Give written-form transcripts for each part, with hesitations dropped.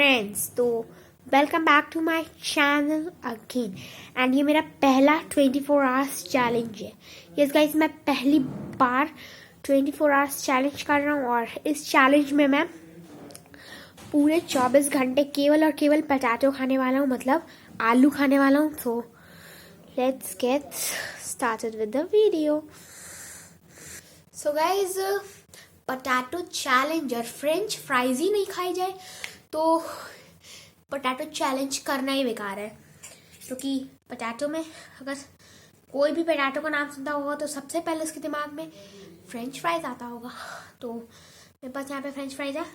Friends, तो welcome back to my channel again. And ये मेरा पहला 24 आवर्स चैलेंज है। यस गाइस, मैं पहली बार 24 आवर्स चैलेंज कर रहा हूँ और इस चैलेंज में मैं पूरे 24 घंटे केवल और केवल पोटैटो खाने वाला हूँ, मतलब आलू खाने वाला हूँ। तो let's get started with the video. So guys, potato challenge और फ्रेंच फ्राइज ही नहीं खाई जाए तो पोटैटो चैलेंज करना ही बेकार है। क्योंकि पोटैटो में अगर कोई भी पोटैटो का नाम सुनता होगा तो सबसे पहले उसके दिमाग में फ्रेंच फ्राइज आता होगा। तो मेरे पास यहाँ पे फ्रेंच फ्राइज है।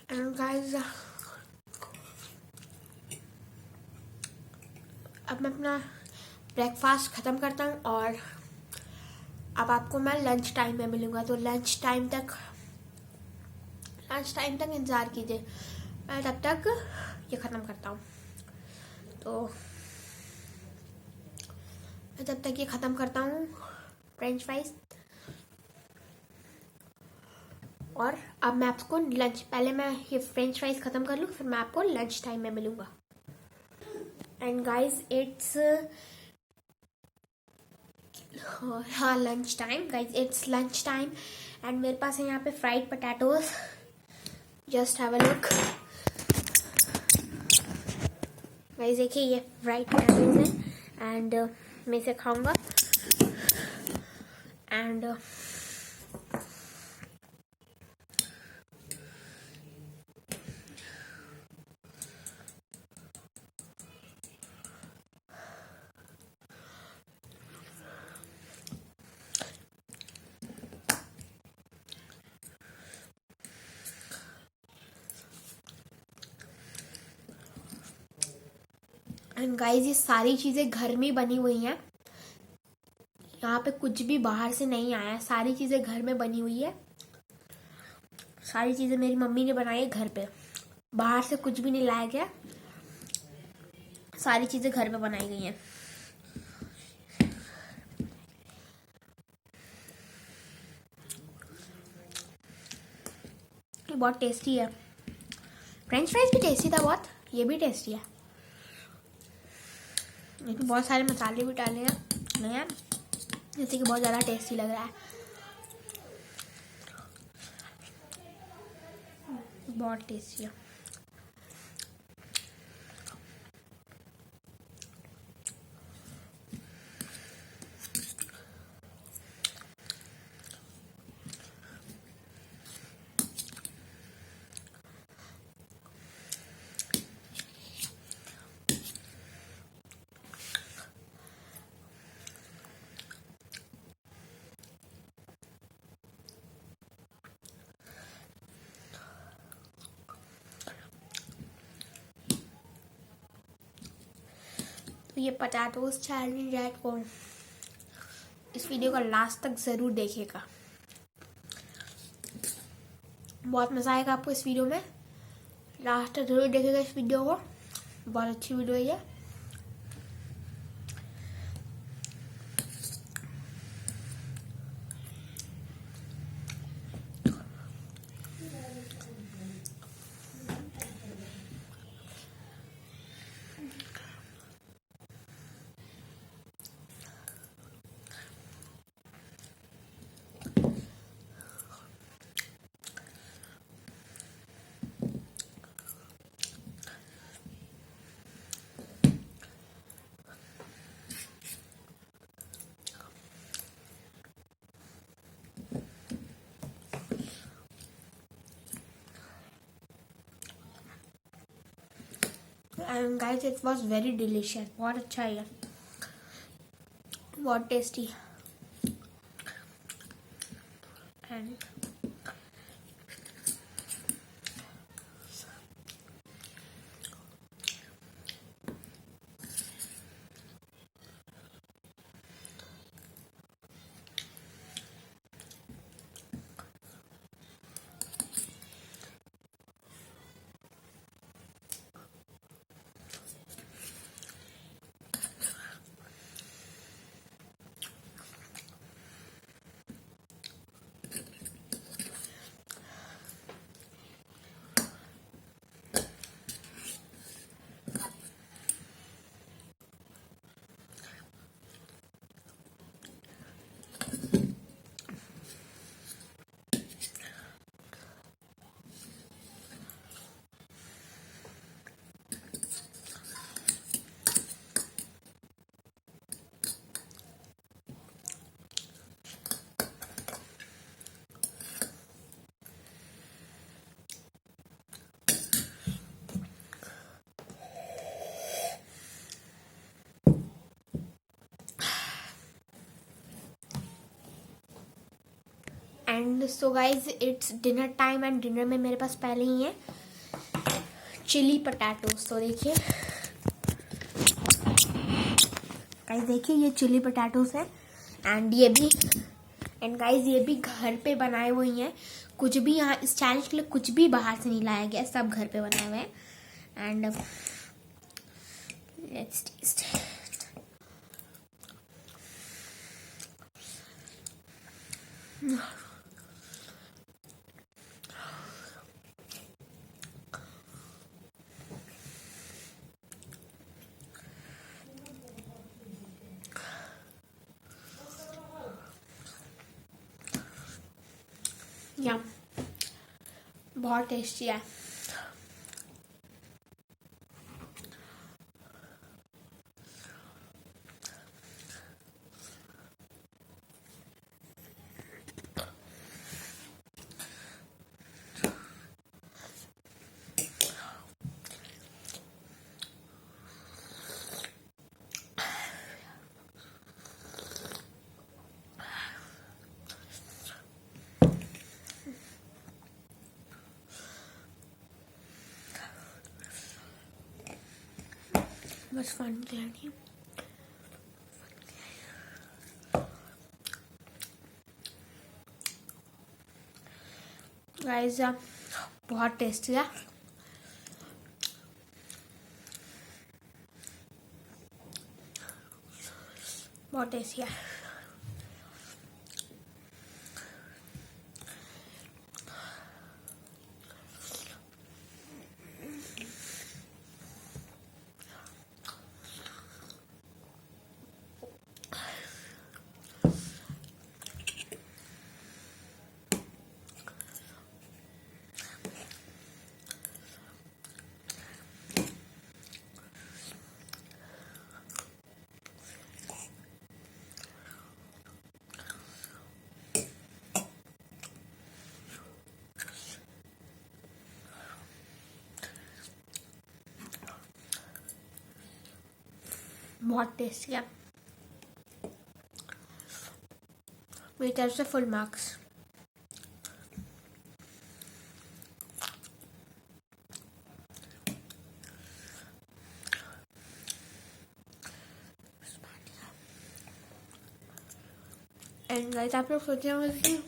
एंड गाइस, अब मैं अपना ब्रेकफास्ट ख़त्म करता हूँ और अब आपको मैं लंच टाइम में मिलूँगा। तो लंच टाइम तक इंतज़ार कीजिए। मैं तब तक ये ख़त्म करता हूँ। तो मैं तब तक ये ख़त्म करता हूँ फ्रेंच फ्राइज। और अब मैं आपको लंच, पहले मैं ये फ्रेंच फ्राइज ख़त्म कर लूँ, फिर मैं आपको लंच टाइम में मिलूँगा। एंड गाइज, इट्स हाँ lunch time. Guys, it's lunch time and मेरे पास है यहाँ पे fried potatoes. Just have a look. Guys देखिए, ये फ्राइड पोटैटोज हैं एंड मैं इसे खाऊंगा। एंड गाइज, ये सारी चीज़ें घर में बनी हुई हैं। यहाँ पे कुछ भी बाहर से नहीं आया है, सारी चीज़ें घर में बनी हुई है। सारी चीज़ें मेरी मम्मी ने बनाई है घर पे, बाहर से कुछ भी नहीं लाया गया। सारी चीज़ें घर पे बनाई गई हैं। ये बहुत टेस्टी है। फ्रेंच फ्राइज भी टेस्टी था बहुत, ये भी टेस्टी है। इसमें बहुत सारे मसाले भी डाले हैं नया, जैसे कि बहुत ज़्यादा टेस्टी लग रहा है। बहुत टेस्टी है। तो ये पोटैटोज चैलेंज है, कौन इस वीडियो का लास्ट तक ज़रूर देखेगा। बहुत मज़ा आएगा आपको इस वीडियो में। लास्ट तक ज़रूर देखेगा इस वीडियो को, बहुत अच्छी वीडियो है ये। And guys, it was very delicious. बहुत अच्छा है, बहुत tasty. And and so guys it's dinner time and dinner में मेरे पास पहले ही है चिली पटैटोस। तो देखिए गाइज, देखिए ये चिली पटैटोस है एंड ये भी घर पे बनाए हुए हैं। कुछ भी यहाँ इस चैलेंज के लिए कुछ भी बाहर से नहीं लाया गया, सब घर पे बनाए हुए हैं। And let's test. या बहुत टेस्टी है। बस फन नहीं। गाइस बहुत टेस्टी है। बहुत टेस्टी है। बहुत टेस्टी है। मेरी तरफ से फुल मार्क्स। एंड गाइस आप लोग सोच रहे होंगे कि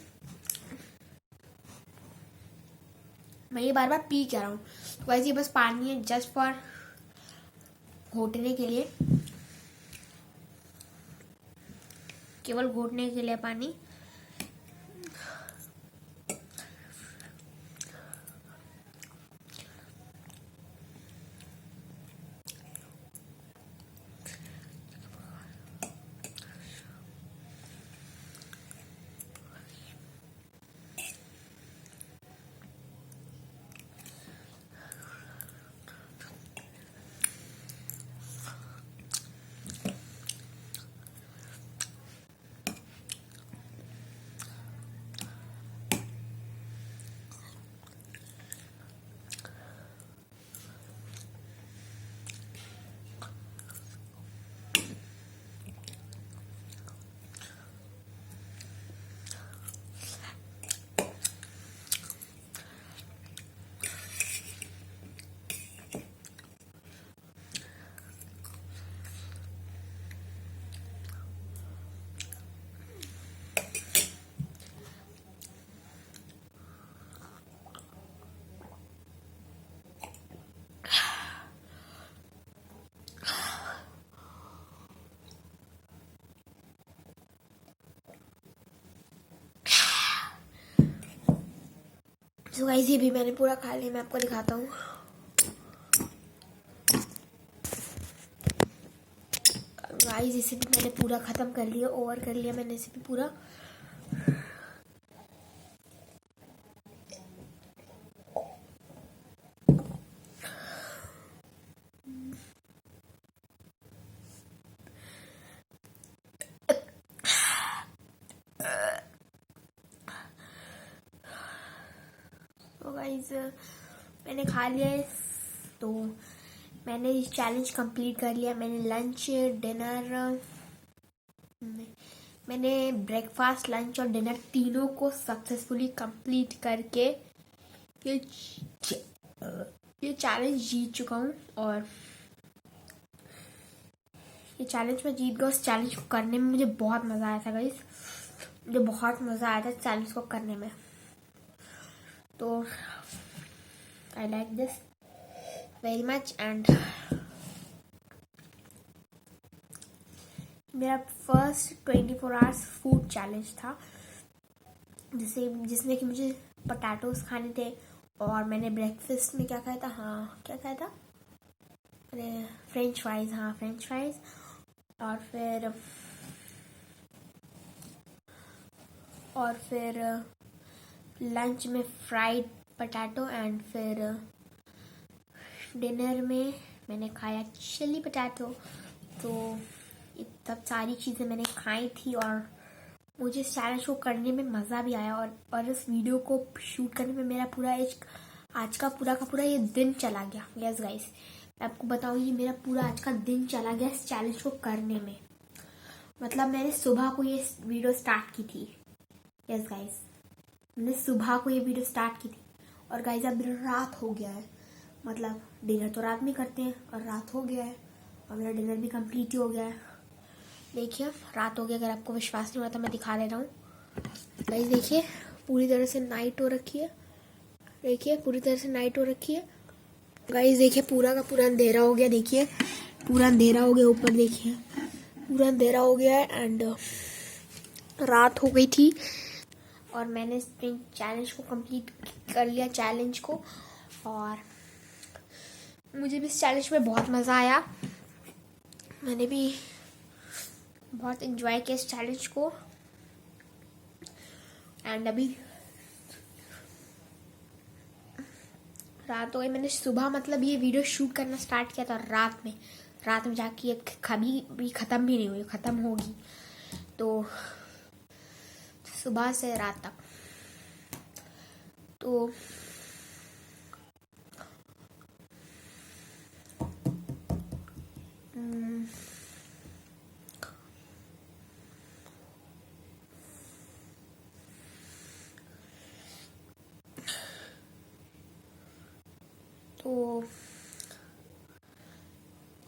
मैं ये बार बार पी क्या रहा हूँ। तो गाइस ये बस पानी है जस्ट फॉर घोटने के लिए, केवल घोटने के लिए पानी। तो गाइस ये भी मैंने पूरा खा लिया, मैं आपको दिखाता हूँ। गाइस इसे भी मैंने पूरा खत्म कर लिया, ओवर कर लिया मैंने इसे भी पूरा। तो गाइस मैंने खा लिया है, तो मैंने चैलेंज कंप्लीट कर लिया। मैंने लंच डिनर मैंने ब्रेकफास्ट, लंच और डिनर तीनों को सक्सेसफुली कंप्लीट करके ये चैलेंज जीत चुका हूँ। और ये चैलेंज मैं जीत गया। उस चैलेंज को करने में मुझे बहुत मज़ा आया था गाइस, मुझे बहुत मज़ा आया था चैलेंज को करने में। तो I like this very much. And मेरा फर्स्ट 24 आवर्स फूड चैलेंज था, जिसमें कि मुझे पोटैटोज खाने थे। और मैंने ब्रेकफास्ट में क्या खाया था, क्या खाया था मैंने, फ्रेंच फ्राइज। French fries. और फिर लंच में फ्राइड पोटैटो। एंड फिर डिनर में मैंने खाया चिली पोटैटो। तो ये सब सारी चीज़ें मैंने खाई थी और मुझे इस चैलेंज को करने में मज़ा भी आया। और इस वीडियो को शूट करने में मेरा पूरा आज का पूरा ये दिन चला गया। यस गाइस, मैं आपको बताऊँ, ये मेरा पूरा आज का दिन चला गया इस चैलेंज को करने में। मतलब मैंने सुबह को ये वीडियो स्टार्ट की थी। यस गाइस, मैंने सुबह को ये वीडियो स्टार्ट की थी और गाइस अब रात हो गया है। मतलब डिनर तो रात में करते हैं और रात हो गया है और मेरा डिनर भी कंप्लीट ही हो गया है। देखिए रात हो गया। अगर आपको विश्वास नहीं हुआ तो मैं दिखा दे रहा हूँ गाइस। देखिए पूरी तरह से नाइट हो रखी है। देखिए पूरी तरह से नाइट हो रखी है गाइस। देखिए पूरा का पूरा अंधेरा हो गया। देखिए पूरा अंधेरा हो गया। ऊपर देखिए पूरा अंधेरा हो गया है एंड रात हो गई थी और मैंने इस चैलेंज को कंप्लीट कर लिया, चैलेंज को। और मुझे भी इस चैलेंज में बहुत मज़ा आया। मैंने भी बहुत एंजॉय किया इस चैलेंज को। एंड अभी रात हो गई। मैंने सुबह मतलब ये वीडियो शूट करना स्टार्ट किया था रात में जाके ये कभी भी ख़त्म भी नहीं हुई, ख़त्म होगी। तो सुबह से रात तक तो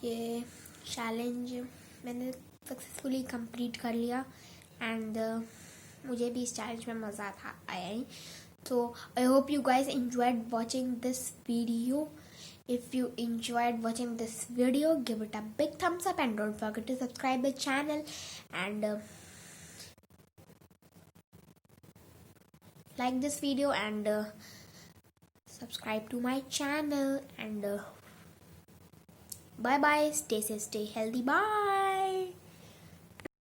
ये चैलेंज मैंने सक्सेसफुली कंप्लीट कर लिया। एंड मुझे भी इस चैलेंज में मज़ा आया ही। So I hope you guys enjoyed watching this video. If you enjoyed watching this video, give it a big thumbs up and don't forget to subscribe the channel and like this video and subscribe to my channel and bye bye. Stay safe, stay healthy. Bye.